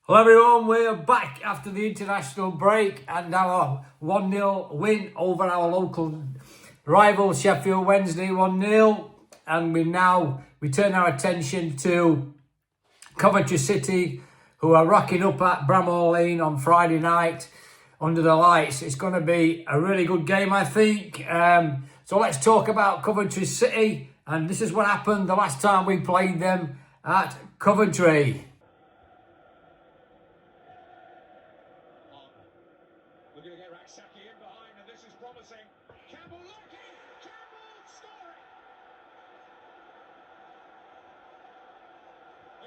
Hello everyone, we're back after the international break and our 1-0 win over our local rival Sheffield Wednesday 1-0, and we turn our attention to Coventry City, who are rocking up at Bramall Lane on Friday night under the lights. It's going to be a really good game, I think. So let's talk about Coventry City, and this is what happened the last time we played them at Coventry.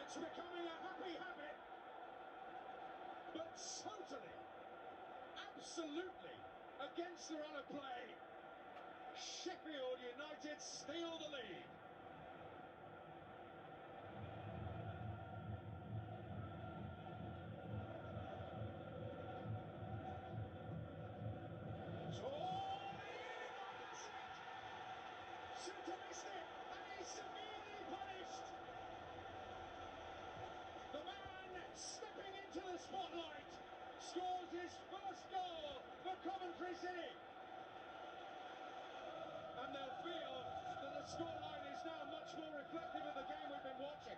It's becoming a happy habit, but totally, absolutely against the run of play. Sheffield United steal the lead. Centre missed it, and he's severely punished. The man stepping into the spotlight scores his first goal for Coventry City. And they'll feel that the scoreline is now much more reflective of the game we've been watching.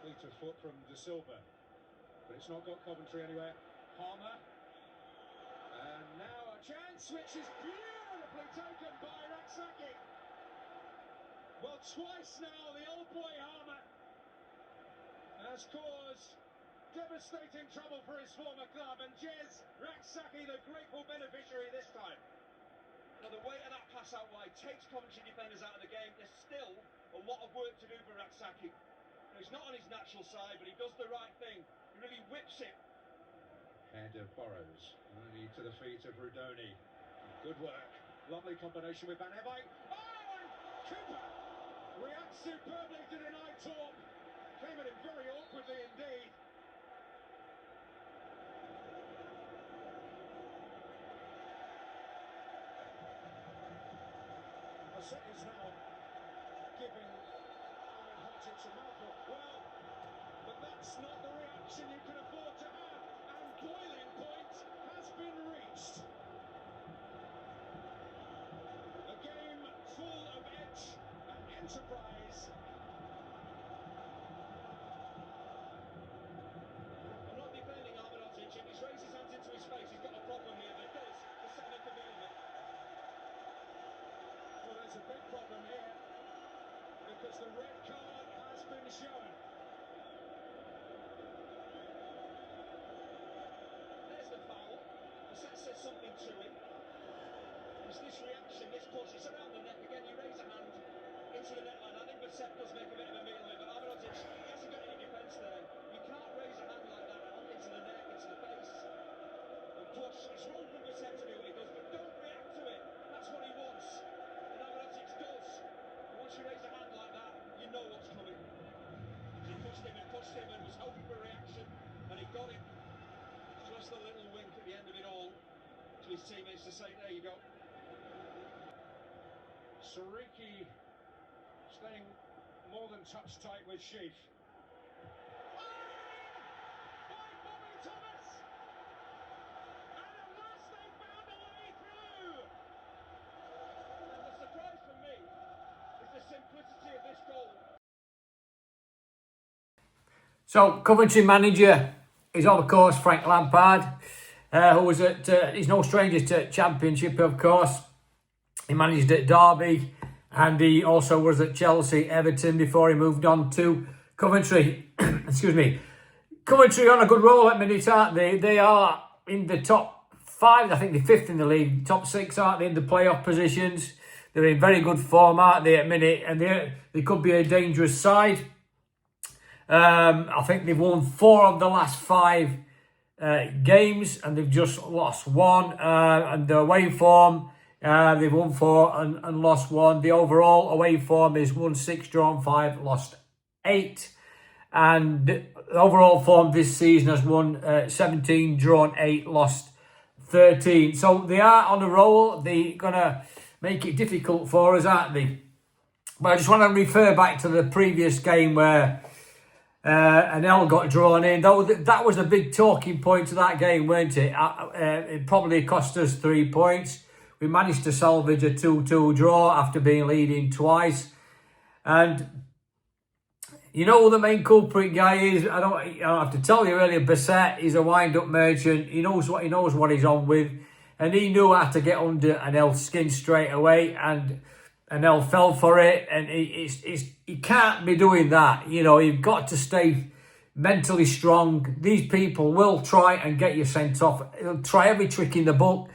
Fleet of foot from De Silva, but it's not got Coventry anywhere. Harmer. And now a chance which is beautifully taken by Raksaki. Well, twice now the old boy Harmer has caused devastating trouble for his former club, and Jez Raksaki the grateful beneficiary this time. Now the weight of that pass out wide takes Coventry defenders out of the game. There's still a lot of work to do for Raksaki. He's not on his natural side, but he does the right thing. He really whips it. Head of Burrows, only to the feet of Rudoni. Good work. Lovely combination with Van Ebbe. Oh, and Cooper reacts superbly to deny Torp. Came at him very awkwardly indeed. The set is now giving Ahmed Hodzic a mouthful. Well, but that's not the reaction you can afford to have. And boiling point has been reached. A game full of edge and enterprise. I'm not defending Ahmed Hodzic. If he's raised his hands into his face, he's got a problem here. But does the second to be of it. Well, there's a big problem here because the red card has been shown. There's the foul. The set says something to him. It's this reaction, this push. It's around the neck again. You raise a hand into the net line. I think Basep does make a bit of a meal of it, but Ahmed Hodzic, he hasn't got any defence there. You can't raise a hand like that into the neck, into the face, and push. It's wrong for Basep to do what he does, but don't react to it. That's what he wants. And Ahmed Hodzic does. And once you raise a hand like that, you know what's coming. He pushed him and was hoping for a reaction, and he got it. Just a little wink at the end of it all to his teammates to say, there you go. Sariki staying more than touch tight with Sheaf. Oh! By Bobby Thomas! And at last they found a way through! And the surprise for me is the simplicity of this goal. So Coventry manager is of course Frank Lampard, who was he's no stranger to Championship, of course. He managed at Derby and he also was at Chelsea, Everton before he moved on to Coventry. Excuse me. Coventry on a good roll at minute, aren't they? They are in the top 5, I think they're 5th in the league. Top 6, aren't they, in the playoff positions? They're in very good form, aren't they, at minute? And they could be a dangerous side. I think they've won 4 of the last 5 games and they've just lost 1. And the away form, they've won 4 and lost 1. The overall away form is won 6, drawn 5, lost 8. And the overall form this season has won 17, drawn 8, lost 13. So they are on a roll. They're going to make it difficult for us, aren't they? But I just want to refer back to the previous game where an L got drawn in. That was a big talking point to that game, weren't it? It probably cost us 3 points. We managed to salvage a 2-2 draw after being leading twice. And you know who the main culprit guy is? I don't have to tell you really. Bassett, he's a wind-up merchant. He knows what he's on with, and he knew how to get under an L's skin straight away, and an L fell for it. And he can't be doing that. You know, you've got to stay mentally strong. These people will try and get you sent off. They'll try every trick in the book.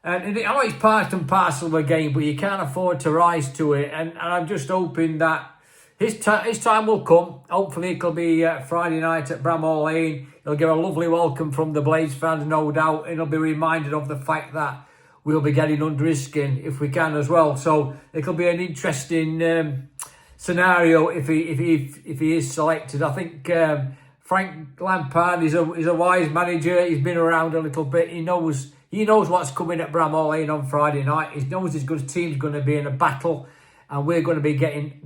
And I know it's part and parcel of the game, but you can't afford to rise to it. And I'm just hoping that his time will come. Hopefully it'll be Friday night at Bramall Lane. He'll get a lovely welcome from the Blades fans, no doubt. And he'll be reminded of the fact that we'll be getting under his skin if we can as well. So it'll be an interesting scenario if he is selected. I think Frank Lampard is a wise manager. He's been around a little bit. He knows what's coming at Bramall Lane on Friday night. He knows his good team's going to be in a battle, and we're going to be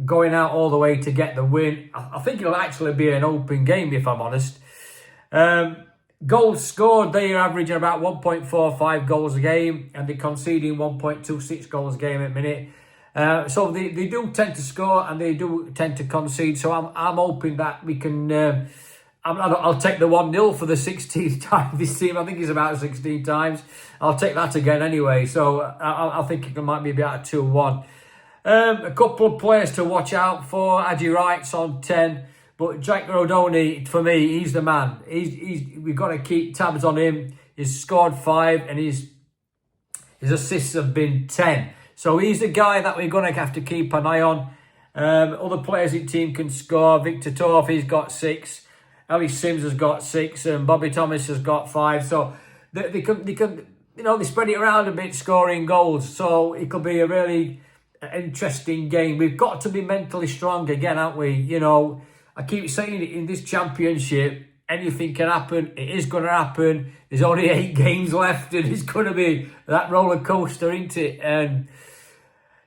going out all the way to get the win. I think it'll actually be an open game, if I'm honest. Goals scored, they're averaging about 1.45 goals a game, and they're conceding 1.26 goals a game at minute. So they do tend to score, and they do tend to concede. So I'm hoping that we can. I'll take the 1-0 for the 16th time this team. I think it's about 16 times. I'll take that again anyway. So I think it might be about 2-1. A couple of players to watch out for. Adji Wright's on 10. But Jack Rodoni, for me, he's the man. We've got to keep tabs on him. He's scored 5 and his assists have been 10. So he's the guy that we're going to have to keep an eye on. Other players in the team can score. Victor Torfi's got 6. Ellis Sims has got 6 and Bobby Thomas has got 5. So they can they spread it around a bit, scoring goals. So it could be a really interesting game. We've got to be mentally strong again, haven't we? You know, I keep saying it, in this championship, anything can happen. It is going to happen. There's only 8 games left, and it's going to be that roller coaster, isn't it? And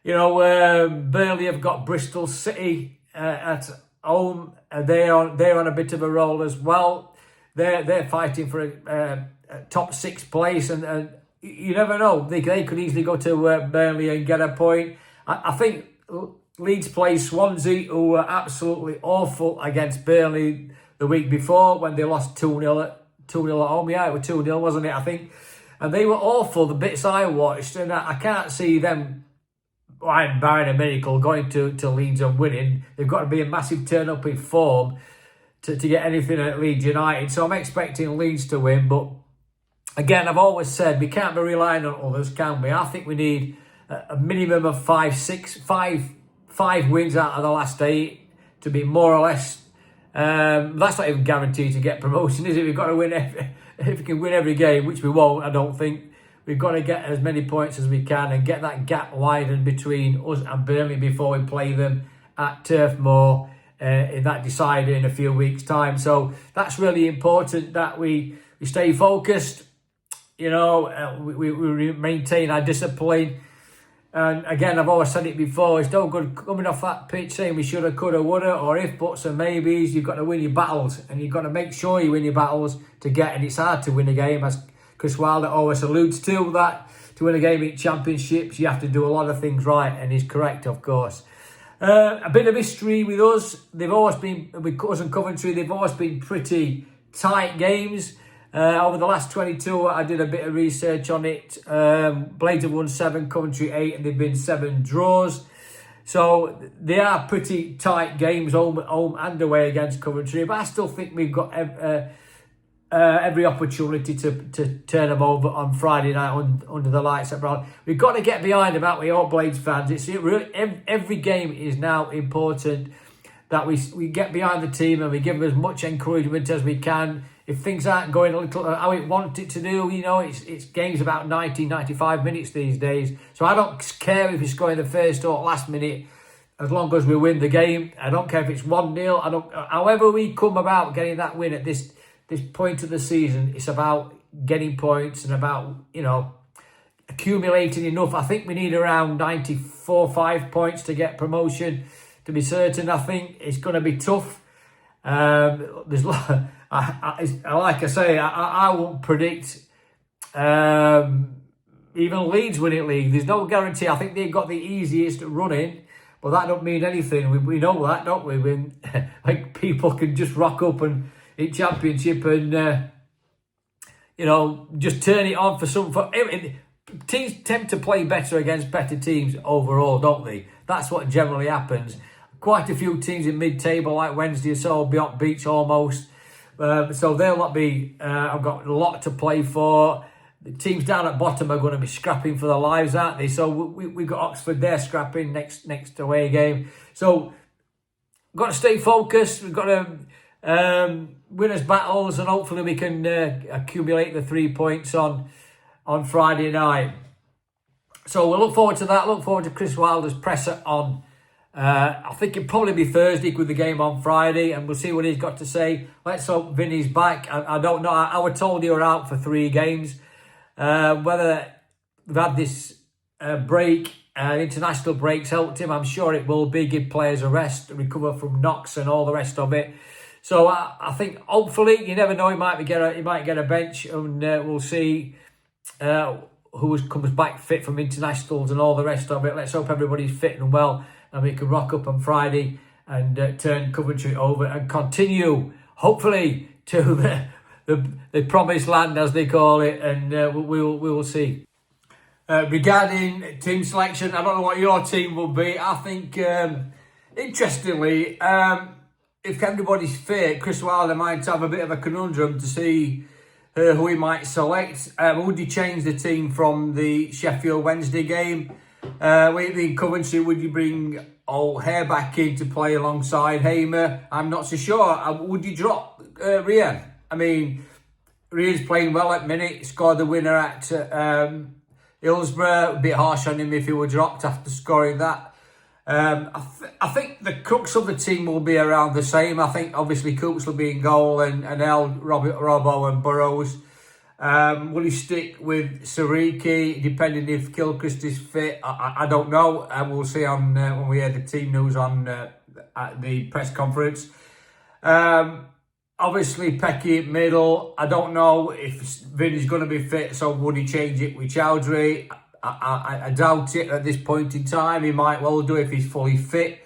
you know, Burnley have got Bristol City at home. They're on a bit of a roll as well. They're fighting for a top 6 place, and you never know. They could easily go to Burnley and get a point. I think Leeds play Swansea, who were absolutely awful against Burnley the week before when they lost 2-0 at home. Yeah, it was 2-0, wasn't it? I think, and they were awful. The bits I watched, and I can't see them barring a miracle going to Leeds and winning. They've got to be a massive turn up in form to get anything at Leeds United. So I'm expecting Leeds to win. But again, I've always said we can't be relying on others, can we? I think we need a minimum of 5 wins out of the last 8 to be more or less. That's not even guaranteed to get promotion, is it? We've got to win if we can win every game, which we won't, I don't think. We've got to get as many points as we can and get that gap widened between us and Burnley before we play them at Turf Moor in that decider in a few weeks' time. So that's really important that we stay focused. You know, we maintain our discipline. And again, I've always said it before, it's no good coming off that pitch saying we shoulda, coulda, woulda, or if, buts and maybes. You've got to win your battles, and you've got to make sure you win your battles to get, and it's hard to win a game, as Chris Wilder always alludes to, that to win a game in championships, you have to do a lot of things right, and he's correct, of course. A bit of history with us. They've always been, with us and Coventry, they've always been pretty tight games. Over the last 22, I did a bit of research on it. Blades have won 7, Coventry 8, and they've been 7 draws. So they are pretty tight games, home and away against Coventry. But I still think we've got every opportunity to turn them over on Friday night under the lights at Brown. We've got to get behind them, haven't we, all Blades fans? It's really, every game is now important that we get behind the team and we give them as much encouragement as we can. If things aren't going a little how we want it to do, you know, it's games about 90, 95 minutes these days. So I don't care if it's going the first or last minute, as long as we win the game. I don't care if it's 1-0. However we come about getting that win at this point of the season, it's about getting points and about, you know, accumulating enough. I think we need around 94-5 points to get promotion. To be certain, I think it's going to be tough. There's like I say, I won't predict even Leeds winning league. There's no guarantee. I think they've got the easiest running, but that don't mean anything. We know that, don't we? When like people can just rock up and in Championship and just turn it on for some. Teams tend to play better against better teams overall, don't they? That's what generally happens. Quite a few teams in mid-table, like Wednesday or so, be on beach almost. So they'll not be. I've got a lot to play for. The teams down at bottom are going to be scrapping for their lives, aren't they? So we've got Oxford there scrapping next away game. So we've got to stay focused. We've got to winners battles, and hopefully we can accumulate the 3 points on Friday night. So we'll look forward to that. Look forward to Chris Wilder's presser on. I think it'll probably be Thursday with the game on Friday, and we'll see what he's got to say. Let's hope Vinny's back. I don't know. I was told you were out for 3 games. Whether we've had this break, international breaks helped him. I'm sure it will be. Give players a rest, recover from knocks and all the rest of it. So I think hopefully, you never know, he might get a bench, and we'll see who comes back fit from internationals and all the rest of it. Let's hope everybody's fit and well, and we can rock up on Friday and turn Coventry over and continue, hopefully, to the promised land, as they call it, and we will see. Regarding team selection, I don't know what your team will be. I think, interestingly, if everybody's fit, Chris Wilder might have a bit of a conundrum to see who he might select. Would he change the team from the Sheffield Wednesday game? In Coventry, would you bring old Hare back in to play alongside Hamer? I'm not so sure. Would you drop Rian? I mean, Rian's playing well at minute. Scored the winner at Hillsborough. A bit harsh on him if he were dropped after scoring that. I think the crux of the team will be around the same. I think obviously Cooks will be in goal and Robbo and Burrows. Will he stick with Sariki, depending if Gilchrist is fit? I don't know. We'll see on when we hear the team news on at the press conference. Obviously, Pecky middle. I don't know if Vinny's going to be fit, so would he change it with Chowdhury? I doubt it at this point in time. He might well do if he's fully fit.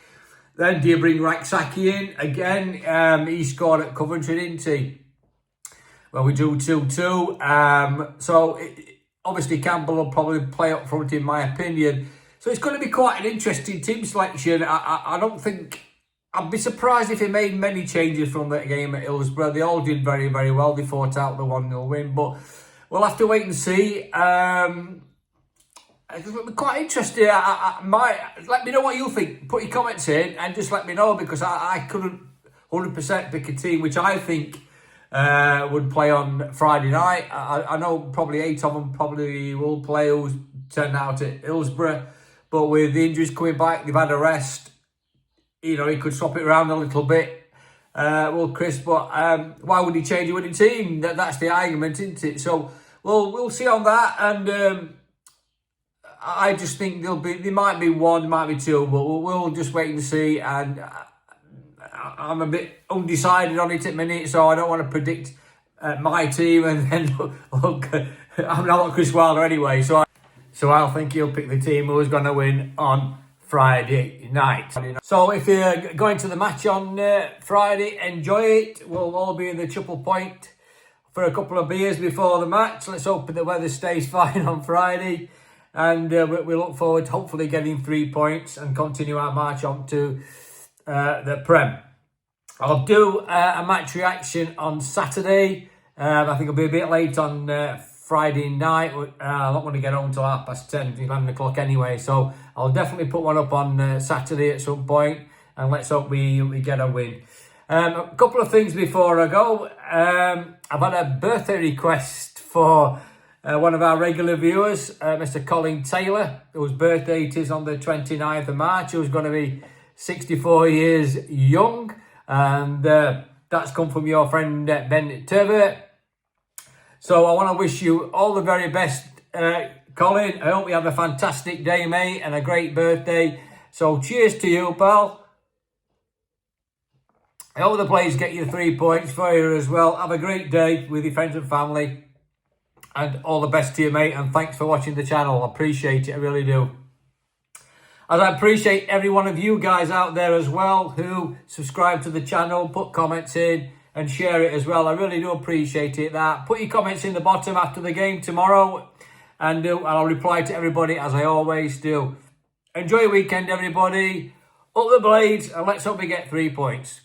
Then do you bring Raksaki in? Again, he scored at Coventry, didn't he? Well, we do 2-2. Obviously Campbell will probably play up front, in my opinion. So it's going to be quite an interesting team selection. I don't think... I'd be surprised if he made many changes from that game at Hillsborough. They all did very, very well. They fought out the 1-0 win. But we'll have to wait and see. It'll be quite interesting. Let me know what you think. Put your comments in and just let me know, because I couldn't 100% pick a team which I think would play on Friday night. I know probably 8 of them probably will play who's turned out at Hillsborough. But with the injuries coming back, they've had a rest. He could swap it around a little bit. Chris, but why would he change a winning team? That's the argument, isn't it? So we'll see on that, and I just think there might be 1, might be 2, but we'll just wait and see. And I'm a bit undecided on it at the minute, so I don't want to predict my team. And then look, I'm not Chris Wilder anyway, so I think he'll pick the team who's going to win on Friday night. So if you're going to the match on Friday, enjoy it. We'll all be in the Triple Point for a couple of beers before the match. Let's hope the weather stays fine on Friday, and we look forward to hopefully getting 3 points and continue our march on to the Prem. I'll do a match reaction on Saturday. I think it'll be a bit late on Friday night. I don't want to get home till 10:30, 11 o'clock anyway. So I'll definitely put one up on Saturday at some point, and let's hope we get a win. A couple of things before I go. I've had a birthday request for one of our regular viewers, Mr. Colin Taylor, whose birthday it is on the 29th of March, who's going to be 64 years young. And that's come from your friend Ben Turver. So I want to wish you all the very best, Colin, I hope you have a fantastic day, mate, and a great birthday. So cheers to you, pal. I hope the players get you 3 points for you as well. Have a great day with your friends and family. And all the best to you, mate. And thanks for watching the channel. I appreciate it. I really do. As I appreciate every one of you guys out there as well who subscribe to the channel, put comments in and share it as well. I really do appreciate it. Put your comments in the bottom after the game tomorrow. And I'll reply to everybody as I always do. Enjoy your weekend, everybody. Up the Blades, and let's hope we get 3 points.